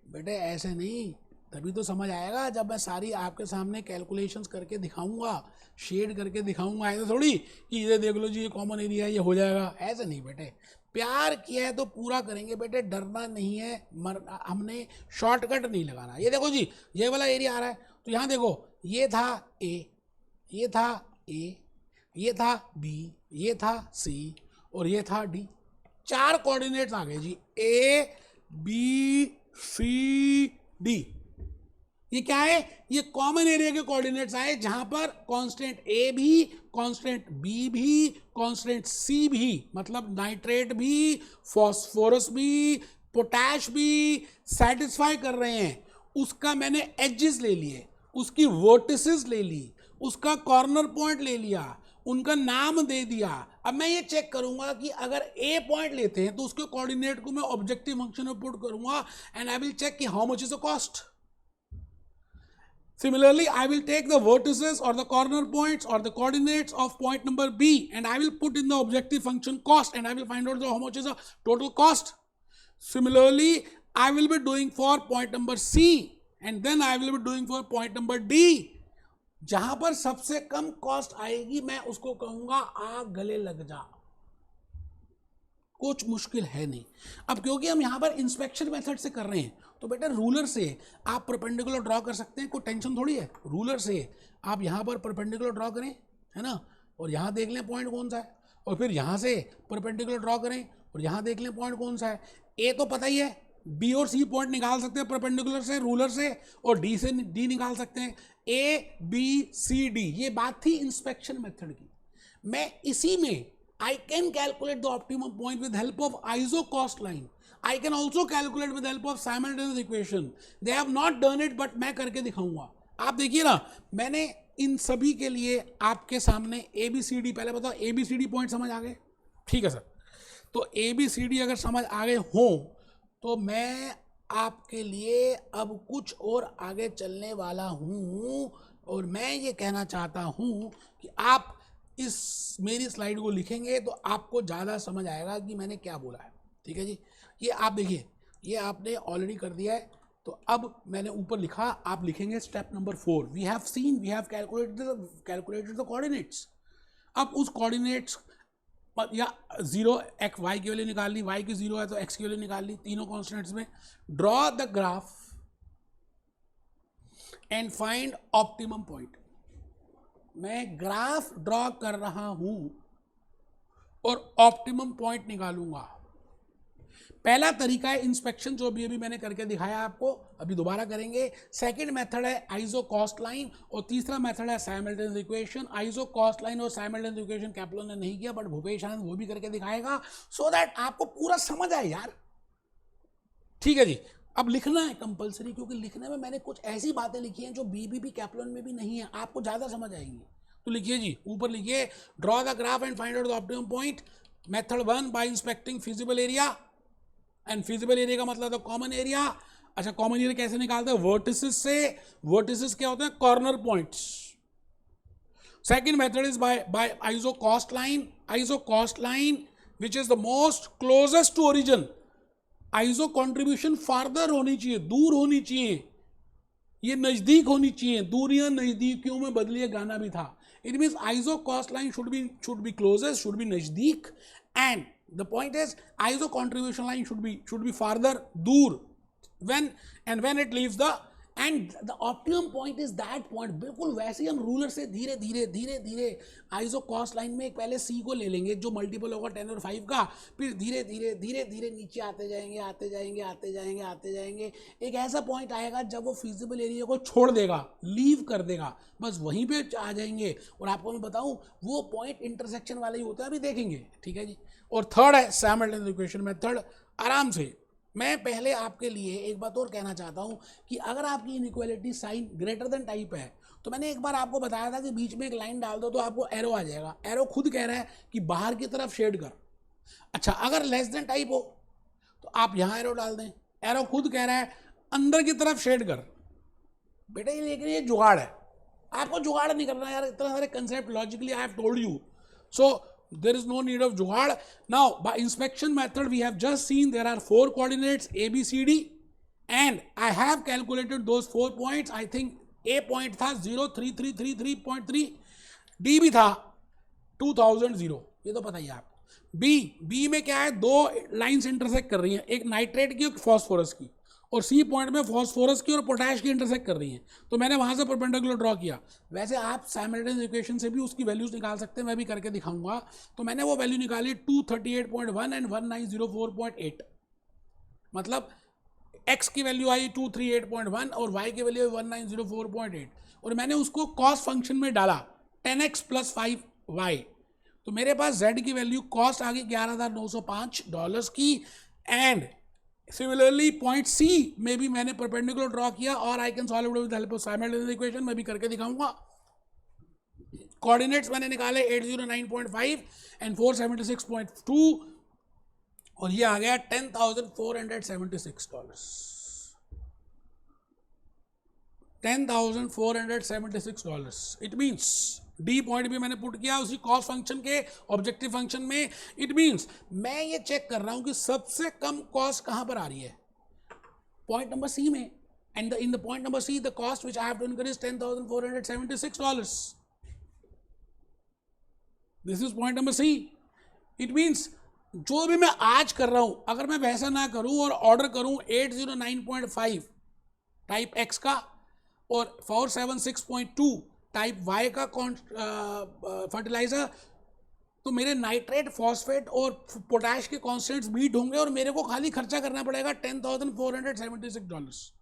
बेटे ऐसे नहीं, तभी तो समझ आएगा जब मैं सारी आपके सामने कैलकुलेशंस करके दिखाऊंगा, शेड करके दिखाऊंगा। ऐसे थोड़ी कि ये देख लो जी ये कॉमन एरिया है, ये हो जाएगा, ऐसे नहीं बेटे। प्यार किया है तो पूरा करेंगे बेटे, डरना नहीं है, हमने शॉर्टकट नहीं लगाना। ये देखो जी, ये वाला एरिया आ रहा है, तो यहाँ देखो, ये था ए, ये था ए, ये था बी, ये था सी और ये था डी। 4 कोऑर्डिनेट्स आ गए जी, ए बी सी डी। ये क्या है, ये कॉमन एरिया के कोऑर्डिनेट्स आए, जहां पर कांस्टेंट ए भी, कांस्टेंट बी भी, कांस्टेंट सी भी, मतलब नाइट्रेट भी, फॉस्फोरस भी, पोटैश भी सेटिस्फाई कर रहे हैं। उसका मैंने एजेस ले लिए, उसकी वर्टिसेस ले ली, उसका कॉर्नर पॉइंट ले लिया, उनका नाम दे दिया। अब मैं ये चेक करूंगा कि अगर ए पॉइंट लेते हैं तो उसके कोऑर्डिनेट को मैं ऑब्जेक्टिव फंक्शन में पुट करूंगा एंड आई विल चेक कि how much is the cost. Similarly, I will take the vertices or the corner points or the coordinates of point number B and I will put in the objective function cost and I will find out how much is the total cost. Similarly, I will be doing for point number C and then I will be doing for point number D. जहां पर सबसे कम cost आएगी मैं उसको कहूंगा आ गले लग जा। कुछ मुश्किल है नहीं। अब क्योंकि हम यहां पर इंस्पेक्शन मेथड से कर रहे हैं तो बेटा रूलर से आप परपेंडिकुलर ड्रॉ कर सकते हैं, कोई टेंशन थोड़ी है। रूलर से आप यहाँ पर परपेंडिकुलर ड्रॉ करें, है ना, और यहाँ देख लें पॉइंट कौन सा है, और फिर यहाँ से परपेंडिकुलर ड्रॉ करें और यहाँ देख लें पॉइंट कौन सा है। ए तो पता ही है, बी और सी पॉइंट निकाल सकते हैं परपेंडिकुलर से, रूलर से, और डी से डी निकाल सकते हैं। ए बी सी डी, ये बात थी इंस्पेक्शन मेथड की। मैं इसी में I can calculate the optimum point with help of iso cost line. I can also calculate with help of simultaneous equation. They have not done it, but मैं करके दिखाऊंगा। आप देखिए ना, मैंने इन सभी के लिए आपके सामने ABCD, पहले बताओ ABCD पॉइंट समझ आ गए? ठीक है सर। तो ABCD अगर समझ आ गए हो तो मैं आपके लिए अब कुछ और आगे चलने वाला हूँ और मैं ये कहना चाहता हूँ कि आप इस मेरी स्लाइड को लिखेंगे तो आपको ज़्यादा समझ आएगा कि मैंने क्या बोला है। ठीक है जी, ये आप देखिए, ये आपने ऑलरेडी कर दिया है। तो अब मैंने ऊपर लिखा, आप लिखेंगे step number 4, we have seen, we have calculated the coordinates. अब उस कोऑर्डिनेट्स या 0 एक्स वाई की वैल्यू निकाल ली, वाई की 0 है तो एक्स की वैल्यू निकाल ली, तीनों कॉन्स्टेंट्स में। Draw the graph and find optimum point. मैं ग्राफ ड्रॉ कर रहा हूं और ऑप्टिमम पॉइंट निकालूंगा। पहला तरीका है इंस्पेक्शन, जो अभी मैंने करके दिखाया आपको, अभी दोबारा करेंगे। सेकंड मेथड है आइसो कॉस्ट लाइन और तीसरा मेथड है simultaneous equation. Iso cost line और साइमल्टेनियस इक्वेशन कैप्लन ने नहीं किया, बट भूपेश आनंद वो भी करके दिखाएगा, सो दैट आपको पूरा समझ आए यार। ठीक है जी, अब लिखना है कंपलसरी, क्योंकि लिखने में मैंने कुछ ऐसी बातें लिखी हैं जो बीबीपी कैप्लन में भी नहीं है, आपको ज़्यादा समझ आएंगी। तो लिखिए जी, ऊपर लिखिए, draw the graph and find out the optimum point. Method 1 by inspecting feasible area, and feasible area का मतलब है कॉमन एरिया। अच्छा, कॉमन एरिया कैसे निकालते हैं? वर्टिसेस से। वर्टिसेस क्या होते हैं? Corner points. Second method is by iso cost line. Iso cost line which is the most closest to origin. Iso contribution farther होनी चाहिए, दूर होनी चाहिए, ये नजदीक होनी चाहिए। दूरियां नजदीकियों में बदलिए गाना भी था। It means iso cost line should be closest, should be नजदीक, and the point is iso contribution line should be farther, दूर, when it leaves the and the optimum point is that point. बिल्कुल वैसे ही हम ruler से धीरे धीरे धीरे धीरे आइसो कॉस्ट लाइन में एक पहले सी को ले लेंगे जो मल्टीपल होगा 10 और 5 का, फिर धीरे धीरे धीरे धीरे नीचे आते जाएंगे आते जाएंगे आते जाएंगे आते जाएंगे। एक ऐसा पॉइंट आएगा जब वो फिजिबल एरिया को छोड़ देगा, लीव कर देगा, बस वहीं पे आ जाएंगे। और आपको मैं बताऊं वो पॉइंट इंटरसेक्शन वाला ही होता है, अभी देखेंगे, ठीक है जी। और थर्ड है साइमल्टेनियस इक्वेशन मेथड। आराम से मैं पहले आपके लिए एक बात और कहना चाहता हूं कि अगर आपकी inequality sign greater than type है तो मैंने एक बार आपको बताया था कि बीच में एक लाइन डाल दो तो आपको एरो आ जाएगा। एरो खुद कह रहा है कि बाहर की तरफ शेड कर। अच्छा, अगर लेस देन टाइप हो तो आप यहां एरो डाल दें। एरो खुद कह रहा है अंदर की तरफ शेड कर। बेटा ये लेकिन ये जुगाड़ है, आपको जुगाड़ नहीं करना यार, इतना सारे concept logically I have told you, so there is no need of jugaad. Now by inspection method we have just seen there are 4 coordinates A, B, C, D and I have calculated those 4 points. I think A point था 03333.3, D भी था 2000, ये तो पता ही है आपको। B में क्या है, 2 लाइन्स इंटरसेक्ट कर रही हैं, एक नाइट्रेट की और फॉस्फोरस की, और सी पॉइंट में फॉस्फोरस की और पोटैश की इंटरसेक्ट कर रही हैं, तो मैंने वहां से परपेंडिकुलर ड्रॉ किया। वैसे आप साइमल्टेनियस इक्वेशन से भी उसकी वैल्यूज निकाल सकते हैं, मैं भी करके दिखाऊंगा। तो मैंने वो वैल्यू निकाली 238.1 एंड 1904.8, मतलब x की वैल्यू आई 238.1 और y की वैल्यू 1904.8, और मैंने उसको कॉस्ट फंक्शन में डाला 10x + 5y, तो मेरे पास z की वैल्यू कॉस्ट आ गई $11,905 की। एंड सिमिलरली पॉइंट सी में भी मैंने परपेंडिकुलर ड्रॉ किया और I can solve it with help of simultaneous equation, मैं भी करके दिखाऊंगा। कोऑर्डिनेट्स मैंने निकाले 809.5 एंड 476.2 और ये आ गया $10,476। $10,476। इट मीन्स डी पॉइंट भी मैंने पुट किया उसी कॉस्ट फंक्शन के ऑब्जेक्टिव फंक्शन में। इट मीन्स मैं ये चेक कर रहा हूं कि सबसे कम कॉस्ट कहां पर आ रही है, पॉइंट नंबर सी में। And in the point number C the cost which I have to incur is $10,476। This is point number C. इट मीन्स जो भी मैं आज कर रहा हूं अगर मैं वैसा ना करूं और ऑर्डर करूं 809.5 टाइप एक्स का और 476.2 टाइप वाई का फर्टिलाइजर, तो मेरे नाइट्रेट, फॉस्फेट और पोटैश के कॉन्स्टेंट्स मीट होंगे और मेरे को खाली खर्चा करना पड़ेगा $10,476।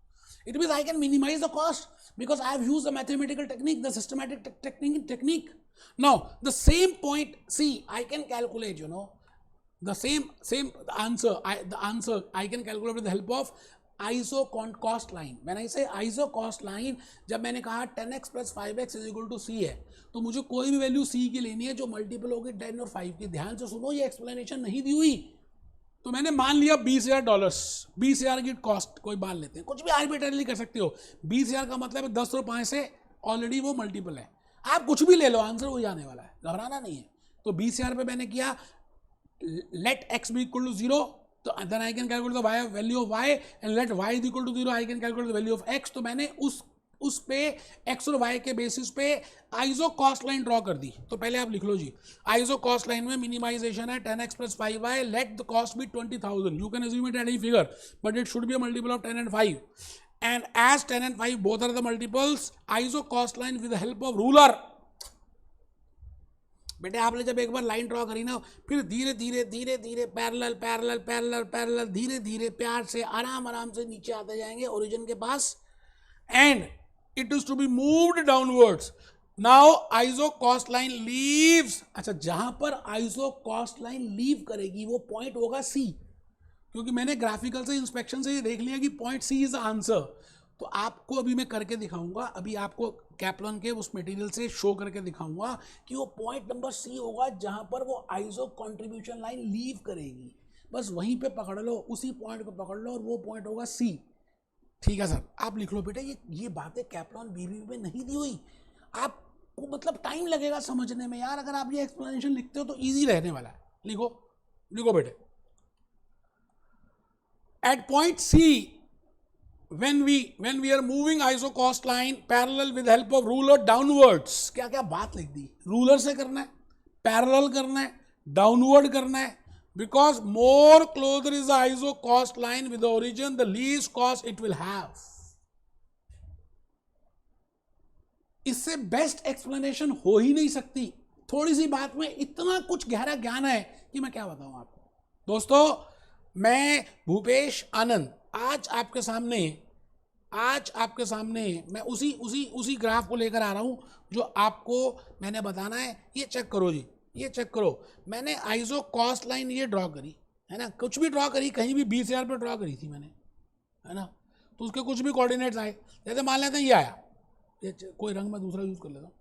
It means I can minimise the cost because I have used the mathematical technique, the systematic technique. Now the same point C I can calculate, you know, the same answer, the answer I can calculate with the help of ISO cost line. When I say ISO cost line, जब मैंने कहा 10x + 5x = C है, तो मुझे कोई भी value C की लेनी है जो मल्टीपल होगी 10 और 5 की। ध्यान से सुनो, ये एक्सप्लेनेशन नहीं दी हुई। तो मैंने मान लिया $20,000, 20,000 की कॉस्ट कोई मान लेते हैं, कुछ भी आर्बिट्रेरली कर सकते हो। 20,000 का मतलब है 10 और 5 से ऑलरेडी वो मल्टीपल है, आप कुछ भी ले लो, आंसर वही आने वाला है, घबराना नहीं है। तो 20,000 पे मैंने किया let x be equal to 0, तो then I can calculate the value of y and let y is equal to 0, I can calculate the value of x। तो मैंने उस पे x और y के बेसिस पे आइसो कॉस्ट लाइन ड्रॉ कर दी। तो पहले आप लिख लो जी, आइसो कॉस्ट लाइन में मिनिमाइजेशन है 10x + 5y, let the cost be 20,000, you can assume it at any figure but it should be a multiple of 10 and 5, and as 10 and 5 both are the multiples, iso cost line with the help of ruler। बेटे आपने जब एक बार line draw करी ना, फिर धीरे धीरे धीरे धीरे पैरेलल पैरेलल पैरेलल पैरेलल धीरे धीरे प्यार से आराम से नीचे आते जाएंगे ओरिजिन के पास, and it is to be moved downwards. Now iso cost line leaves, अच्छा जहां पर आइसो कॉस्ट लाइन लीव करेगी वो पॉइंट होगा सी, क्योंकि मैंने ग्राफिकल से इंस्पेक्शन से ये देख लिया कि point C is the answer. तो आपको अभी मैं करके दिखाऊंगा, अभी आपको कैप्लॉन के उस मटेरियल से शो करके दिखाऊंगा कि वो पॉइंट नंबर सी होगा जहां पर वो आइसो कंट्रीब्यूशन लाइन लीव करेगी। बस वहीं पे पकड़ लो, उसी पॉइंट पे पकड़ लो और वो पॉइंट होगा सी। ठीक है सर, आप लिख लो बेटा, ये बातें कैप्लॉन बीबी में नहीं दी हुई, आपको मतलब टाइम लगेगा समझने में यार। अगर आप ये एक्सप्लेनेशन लिखते हो तो ईजी रहने वाला है। लिखो लिखो बेटे, at point C when we are moving iso cost line parallel with help of ruler downwards, क्या क्या बात लिख दी, रूलर से करना है, पैरेलल करना है, डाउनवर्ड करना है, because more closer is the iso cost line with the origin the least cost it will have। इससे बेस्ट एक्सप्लेनेशन हो ही नहीं सकती। थोड़ी सी बात में इतना कुछ गहरा ज्ञान है कि मैं क्या बताऊं आपको। दोस्तों, मैं भूपेश आनंद आज आपके सामने मैं उसी उसी उसी ग्राफ को लेकर आ रहा हूं जो आपको मैंने बताना है। ये चेक करो जी, ये चेक करो, मैंने आइसो कॉस्ट लाइन ये ड्रॉ करी है ना, कुछ भी ड्रॉ करी, कहीं भी 20,000 पे ड्रॉ करी थी मैंने, है ना। तो उसके कुछ भी कोऑर्डिनेट्स आए, जैसे मान लेते हैं ये आया, ये कोई रंग मैं दूसरा यूज कर लेता हूँ,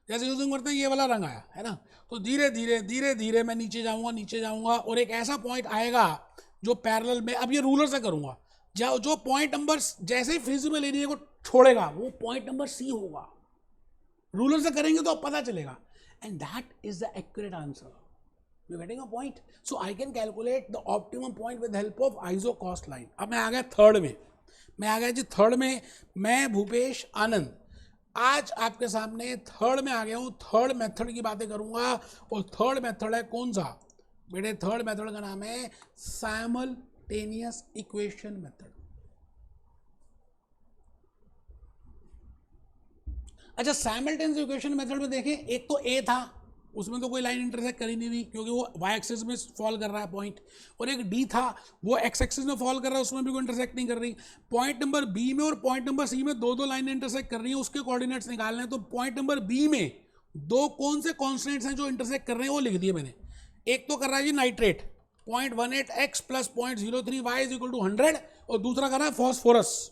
जैसे यूजिंग करते हैं ये वाला रंग आया है ना। तो धीरे धीरे धीरे धीरे मैं नीचे जाऊंगा और एक ऐसा पॉइंट आएगा जो पैरेलल में, अब ये रूलर से करूंगा, जो पॉइंट नंबर जैसे ही फिजिबल एरिया को छोड़ेगा वो पॉइंट नंबर सी होगा। रूलर से करेंगे तो पता चलेगा, and that is the accurate answer. You getting a point? So I can calculate the optimum point with help of iso cost line. अब मैं आ गया थर्ड में, मैं भूपेश आनंद आज आपके सामने थर्ड में आ गया हूं। थर्ड मेथड की बातें करूंगा, और थर्ड मेथड है कौन सा बेटे? थर्ड मेथड का नाम है साइमल्टेनियस इक्वेशन मेथड। अच्छा, साइमल्टेनियस इक्वेशन मेथड में देखें, एक तो ए था, उसमें तो कोई लाइन इंटरसेक्ट कर ही नहीं रही क्योंकि वो वाई एक्सिस में फॉल कर रहा है पॉइंट, और एक डी था वो एक्स एक्सिस में फॉल कर रहा है, उसमें भी कोई इंटरसेक्ट नहीं कर रही। पॉइंट नंबर बी में और पॉइंट नंबर सी में दो लाइन इंटरसेक्ट कर रही हैं, उसके कोऑर्डिनेट्स निकालने हैं। तो पॉइंट नंबर बी में दो कौन से कॉन्स्टेंट्स हैं जो इंटरसेक्ट कर रहे हैं वो लिख दिए मैंने। एक तो कर रहा है जी nitrate 0.18x plus 0.03y is equal to 100, और दूसरा कर रहा है phosphorus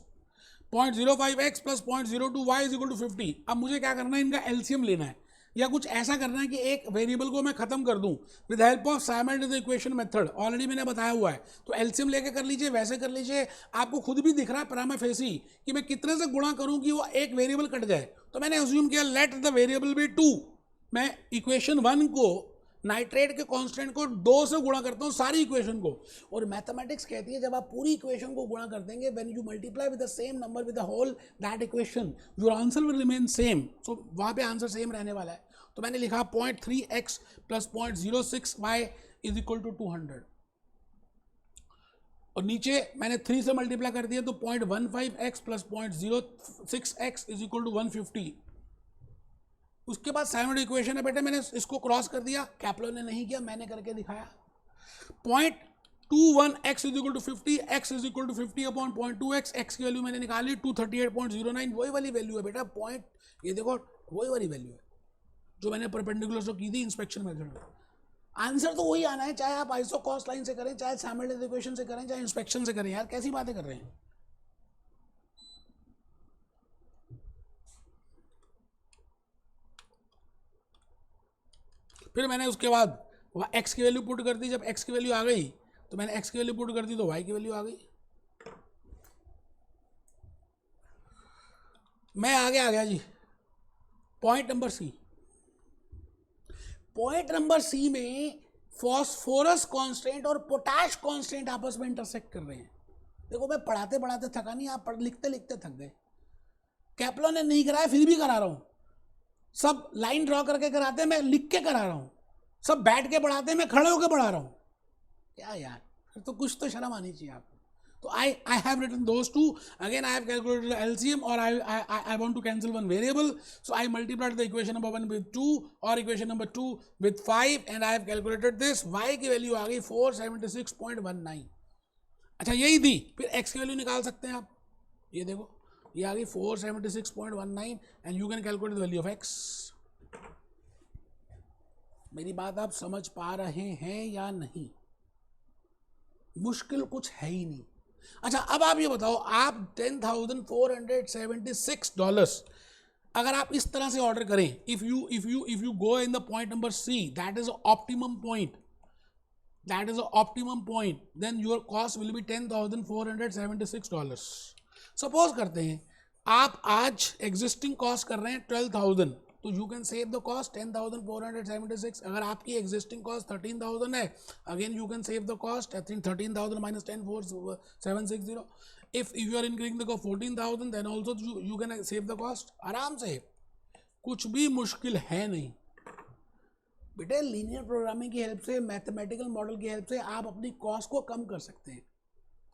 0.05x plus 0.02y is equal to 50। अब मुझे क्या करना है, इनका एलसीएम लेना है, या कुछ ऐसा करना है कि एक वेरिएबल को मैं खत्म कर दूं with help of simultaneous equation method. Already मैंने बताया हुआ है, तो एलसीएम लेके कर लीजिए, वैसे कर लीजिए। आपको खुद भी दिख रहा है प्राइमा फेसी कि मैं कितने से गुणा करूं कि वो एक वेरिएबल कट जाए। तो मैंने अज्यूम किया लेट द वेरिएबल बी 2। मैं इक्वेशन 1 को, नाइट्रेट के कांस्टेंट को 2 से गुणा करता हूं सारी इक्वेशन को, और मैथमेटिक्स कहती है जब आप पूरी इक्वेशन को गुणा कर देंगे, when you multiply with the same number with the whole that equation, your answer will remain same. So वहां पे आंसर सेम रहने वाला है। तो मैंने लिखा 0.3x plus 0.06y is equal to 200, और नीचे मैंने 3 से मल्टीप्लाई कर दिया तो 0.15x plus 0.06x is equal to 150। उसके बाद साइमल्टेनियस इक्वेशन है बेटे, मैंने इसको क्रॉस कर दिया, कैप्लर ने नहीं किया, मैंने करके दिखाया। 0.21x is equal to 50, x is equal to 50 upon 0.2x, x की वैल्यू मैंने निकाली 238.09, वही वाली वैल्यू है बेटा। पॉइंट ये देखो, वही वाली वैल्यू है जो मैंने परपेंडिकुलर से की थी इंस्पेक्शन मेथड में। आंसर तो वही आना है, चाहे आप आइसो कॉस्ट लाइन से करें, चाहे साइमल्टेनियस इक्वेशन से करें, चाहे इंस्पेक्शन से करें। यार कैसी बातें कर रहे हैं। फिर मैंने उसके बाद x की वैल्यू पुट कर दी। जब x की वैल्यू आ गई तो मैंने x की वैल्यू पुट कर दी तो y की वैल्यू आ गई। मैं आ गया जी point number C. Point number C में फॉस्फोरस कांस्टेंट और पोटाश कांस्टेंट आपस में इंटरसेक्ट कर रहे हैं। देखो मैं पढ़ाते पढ़ाते थका नहीं, आप लिखते लिखते थक गए। कैप्लर ने नहीं कराया, फिर भी करा रहा हूं। सब लाइन ड्रॉ करके कराते हैं, मैं लिख के करा रहा हूं। सब बैठ के पढ़ाते हैं, मैं खड़े होकर पढ़ा रहा हूं। क्या यार, फिर तो कुछ तो शर्म आनी चाहिए आपको। तो I have written those two. Again I have calculated the LCM, or I want to cancel one variable, so I multiplied the equation number 1 with 2 or equation number 2 with 5, and I have calculated this. Y की value आ गई 476.19। अच्छा यही थी, फिर x की value निकाल सकते हैं आप। ये देखो ये आ गई 476.19, and you can calculate the value of x। मेरी बात आप समझ पा रहे हैं या नहीं? मुश्किल कुछ है ही नहीं। अच्छा अब आप ये बताओ, आप $10,476 अगर आप इस तरह से ऑर्डर करें, if you go in the point number C, that is optimum point, then your cost will be $10,476। Suppose करते हैं आप आज एग्जिस्टिंग कॉस्ट कर रहे हैं 12,000, तो you can save the cost 10,476। अगर आपकी एग्जिस्टिंग कॉस्ट 13,000 है, again you can save the cost 13,000 minus 10,476। If you are increasing the cost 14,000, then also you can save the cost आराम से। कुछ भी मुश्किल है नहीं बेटे। लीनियर प्रोग्रामिंग की हेल्प से, मैथमेटिकल मॉडल की हेल्प से आप अपनी कॉस्ट को कम कर सकते हैं।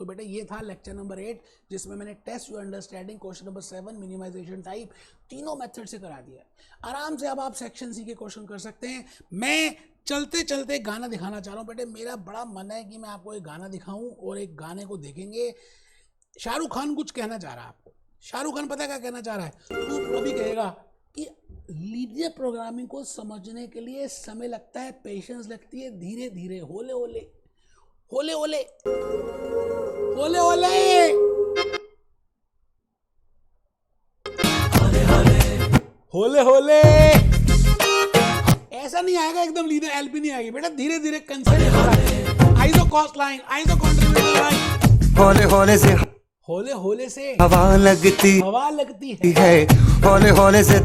तो बेटा ये था लेक्चर नंबर 8 जिसमें मैंने test your understanding question number 7 minimisation type तीनों मेथड से करा दिया। आराम से अब आप सेक्शन सी के क्वेश्चन कर सकते हैं। मैं चलते चलते गाना दिखाना चाह रहा हूँ बेटे, मेरा बड़ा मन है कि मैं आपको एक गाना दिखाऊं और एक गाने को देखेंगे। शाहरुख खान कुछ कहना चाह रहा है आपको। शाहरुख खान पता क्या कहना चाह रहा है? तू अभी कहेगा कि लीनियर प्रोग्रामिंग को समझने के लिए समय लगता है, पेशेंस लगती है, धीरे धीरे, होले होले होले होले होले होले होले होले। ऐसा नहीं आएगा एकदम लीनियर, एलपी नहीं आएगी बेटा, धीरे धीरे consent, iso cost line, iso contributor line. होले होले से होले होले से हवा लगती है, होले होले से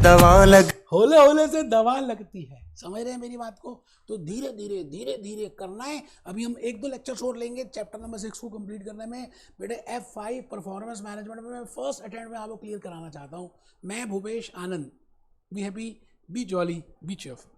दवा लगती है। समझ रहे हैं मेरी बात को? तो धीरे धीरे धीरे धीरे करना है। अभी हम 1-2 लेक्चर छोड़ लेंगे चैप्टर नंबर 6 को कंप्लीट करने में। बेटे F5 परफॉर्मेंस मैनेजमेंट में मैं फर्स्ट अटेम्प्ट में आपको क्लियर कराना चाहता हूँ। मैं Bhupesh Anand. Be happy, be jolly, be cheerful.